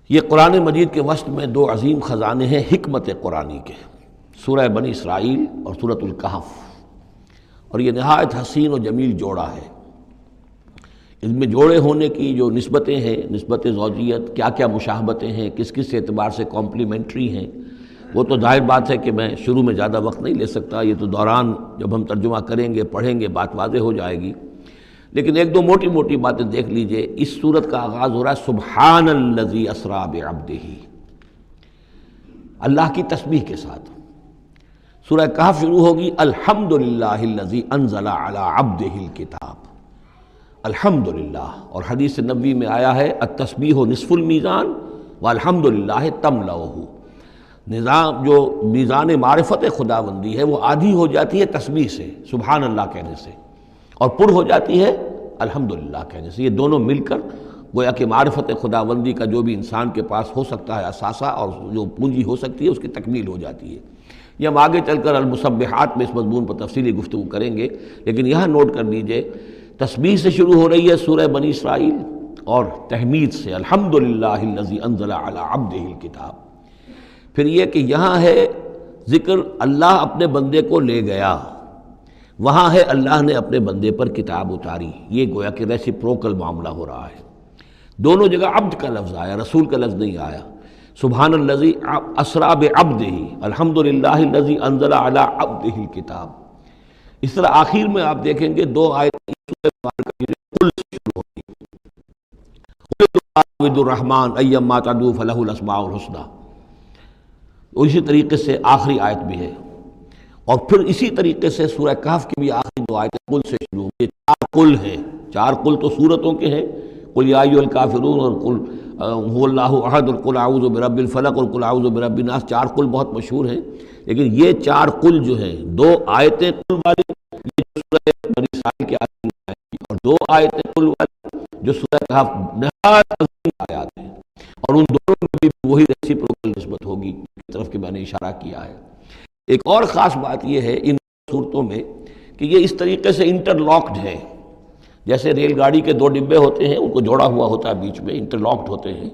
یہ قرآن مجید کے وسط میں دو عظیم خزانے ہیں حکمت قرآنی کے، سورہ بنی اسرائیل اور سورۃ الکہف، اور یہ نہایت حسین و جمیل جوڑا ہے۔ اس میں جوڑے ہونے کی جو نسبتیں ہیں، نسبت زوجیت، کیا کیا مشابہتیں ہیں، کس کس اعتبار سے کمپلیمنٹری ہیں، وہ تو ظاہر بات ہے کہ میں شروع میں زیادہ وقت نہیں لے سکتا، یہ تو دوران جب ہم ترجمہ کریں گے پڑھیں گے بات واضح ہو جائے گی، لیکن ایک دو موٹی موٹی باتیں دیکھ لیجئے۔ اس سورت کا آغاز ہو رہا ہے سبحان الذی اسریٰ بعبدہ، اللہ کی تسبیح کے ساتھ۔ سورہ کہف شروع ہوگی الحمدللہ الذی انزل علی عبدہ الکتاب، الحمدللہ، اور حدیث نبوی میں آیا ہے التسبیح نصف المیزان والحمدللہ تملؤہ، نظام جو میزان معرفت خداوندی ہے وہ آدھی ہو جاتی ہے تسبیح سے، سبحان اللہ کہنے سے، اور پر ہو جاتی ہے الحمدللہ کہنے سے۔ یہ دونوں مل کر گویا کہ معرفت خداوندی کا جو بھی انسان کے پاس ہو سکتا ہے اثاثہ اور جو پونجی ہو سکتی ہے اس کی تکمیل ہو جاتی ہے۔ یہ ہم آگے چل کر المسبحات میں اس مضمون پر تفصیلی گفتگو کریں گے، لیکن یہاں نوٹ کر لیجئے تسبیح سے شروع ہو رہی ہے سورہ بنی اسرائیل اور تحمید سے الحمدللہ الذی انزل علی عبدہ الکتاب۔ پھر یہ کہ یہاں ہے ذکر اللہ اپنے بندے کو لے گیا، وہاں ہے اللہ نے اپنے بندے پر کتاب اتاری، یہ گویا کہ ریسیپروکل معاملہ ہو رہا ہے۔ دونوں جگہ عبد کا لفظ آیا، رسول کا لفظ نہیں آیا۔ سبحان الذی اسریٰ بعبدہ، الحمدللہ الذی انزل علی عبدہ الکتاب۔ اس طرح آخر میں آپ دیکھیں گے دو آیتیں سورہ مبارکہ کی قل سے شروع ہوگی، قل اعوذ بالرحمن ایما تدعوا فلہ الاسماء الحسنی، اسی طریقے سے آخری آیت بھی ہے، اور پھر اسی طریقے سے سورہ کہف کی بھی آخری دو آیتیں قل سے شروع ہوئی۔ چار قل ہیں، چار قل تو سورتوں کے ہیں، قل یا ایھا الکافرون اور قل هو اللہ احد اور قل اعوذ برب الفلق اور قل اعوذ برب الناس، چار قل بہت مشہور ہیں، لیکن یہ چار قل جو ہیں، دو آیتیں قل والی یہ جو سورہ بنی اسرائیل کی آیتیں ہیں، اور دو آیتیں قل والی جو سورہ کہف، نہایت عظیم آیات ہیں، اور ان دونوں میں بھی وہی ریسیپروکل نسبت ہوگی کی طرف کہ میں نے اشارہ کیا ہے۔ ایک اور خاص بات یہ ہے ان صورتوں میں کہ یہ اس طریقے سے انٹرلاکڈ ہے، جیسے ریل گاڑی کے دو ڈبے ہوتے ہیں ان کو جوڑا ہوا ہوتا ہے بیچ میں، انٹرلاکڈ ہوتے ہیں۔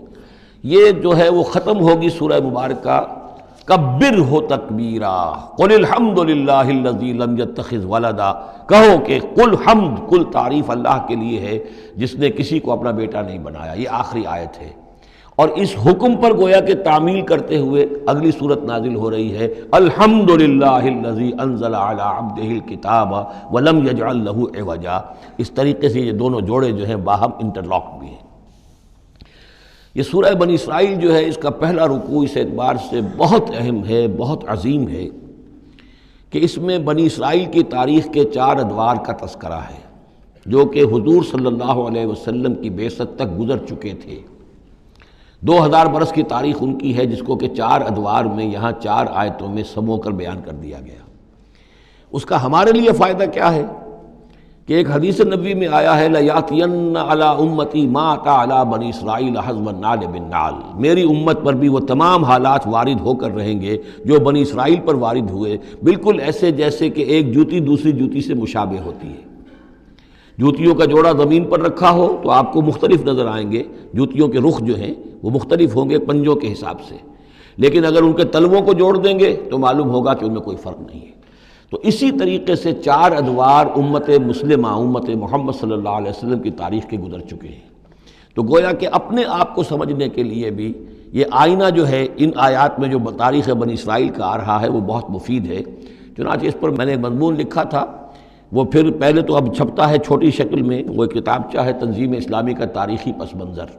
یہ جو ہے وہ ختم ہوگی سورہ مبارکہ کبرہ تکبیرا، قل الحمدللہ الذی لم یتخذ ولدا، کہو کہ قل حمد، کل تعریف اللہ کے لیے ہے جس نے کسی کو اپنا بیٹا نہیں بنایا، یہ آخری آیت ہے۔ اور اس حکم پر گویا کہ تعمیل کرتے ہوئے اگلی صورت نازل ہو رہی ہے الحمدللہ الذی انزل علی عبدہ الکتاب ولم یجعل لہ عوجا۔ اس طریقے سے یہ دونوں جوڑے جو ہیں باہم انٹرلاکڈ بھی ہیں۔ یہ سورہ بنی اسرائیل جو ہے اس کا پہلا رکوع اس اعتبار سے بہت اہم ہے، بہت عظیم ہے کہ اس میں بنی اسرائیل کی تاریخ کے چار ادوار کا تذکرہ ہے جو کہ حضور صلی اللہ علیہ وسلم کی بعثت تک گزر چکے تھے۔ 2000 برس کی تاریخ ان کی ہے جس کو کہ چار ادوار میں یہاں چار آیتوں میں سمو کر بیان کر دیا گیا۔ اس کا ہمارے لیے فائدہ کیا ہے کہ ایک حدیث نبوی میں آیا ہے لَيَأْتِيَنَّ عَلَىٰ أُمَّتِي مَا أَتَىٰ عَلَىٰ بَنِي إِسْرَائِيلَ حَذْوَ النَّعْلِ بِالنَّعْلِ، میری امت پر بھی وہ تمام حالات وارد ہو کر رہیں گے جو بنی اسرائیل پر وارد ہوئے، بالکل ایسے جیسے کہ ایک جوتی دوسری جوتی سے مشابہ ہوتی ہے۔ جوتیوں کا جوڑا زمین پر رکھا ہو تو آپ کو مختلف نظر آئیں گے، جوتیوں کے رخ جو ہیں وہ مختلف ہوں گے پنجوں کے حساب سے، لیکن اگر ان کے تلووں کو جوڑ دیں گے تو معلوم ہوگا کہ ان میں کوئی فرق نہیں ہے۔ تو اسی طریقے سے چار ادوار امت مسلمہ، امت محمد صلی اللہ علیہ وسلم کی تاریخ کے گزر چکے ہیں۔ تو گویا کہ اپنے آپ کو سمجھنے کے لیے بھی یہ آئینہ جو ہے ان آیات میں جو تاریخ بنی اسرائیل کا آ رہا ہے وہ بہت مفید ہے۔ چنانچہ اس پر میں نے ایک مضمون لکھا تھا، وہ پھر پہلے تو اب چھپتا ہے چھوٹی شکل میں، وہ ایک کتابچہ ہے تنظیم اسلامی کا تاریخی پس منظر،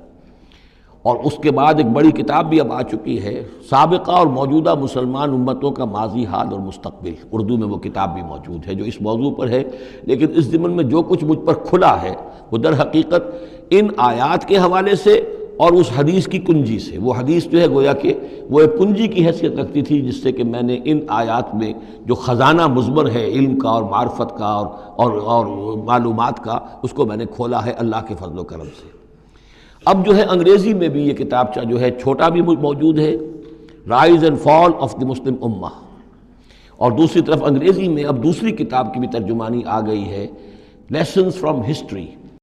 اور اس کے بعد ایک بڑی کتاب بھی اب آ چکی ہے سابقہ اور موجودہ مسلمان امتوں کا ماضی، حال اور مستقبل، اردو میں وہ کتاب بھی موجود ہے جو اس موضوع پر ہے، لیکن اس ضمن میں جو کچھ مجھ پر کھلا ہے وہ در حقیقت ان آیات کے حوالے سے اور اس حدیث کی کنجی سے، وہ حدیث جو ہے گویا کہ وہ ایک کنجی کی حیثیت رکھتی تھی جس سے کہ میں نے ان آیات میں جو خزانہ مضمر ہے علم کا اور معرفت کا اور معلومات کا، اس کو میں نے کھولا ہے اللہ کے فضل و کرم سے۔ اب جو ہے انگریزی میں بھی یہ کتابچہ جو ہے چھوٹا بھی موجود ہے، rise and fall of the Muslim Ummah, اور دوسری طرف انگریزی میں اب دوسری کتاب کی بھی ترجمانی آ گئی ہے، لیسنز فرام ہسٹری،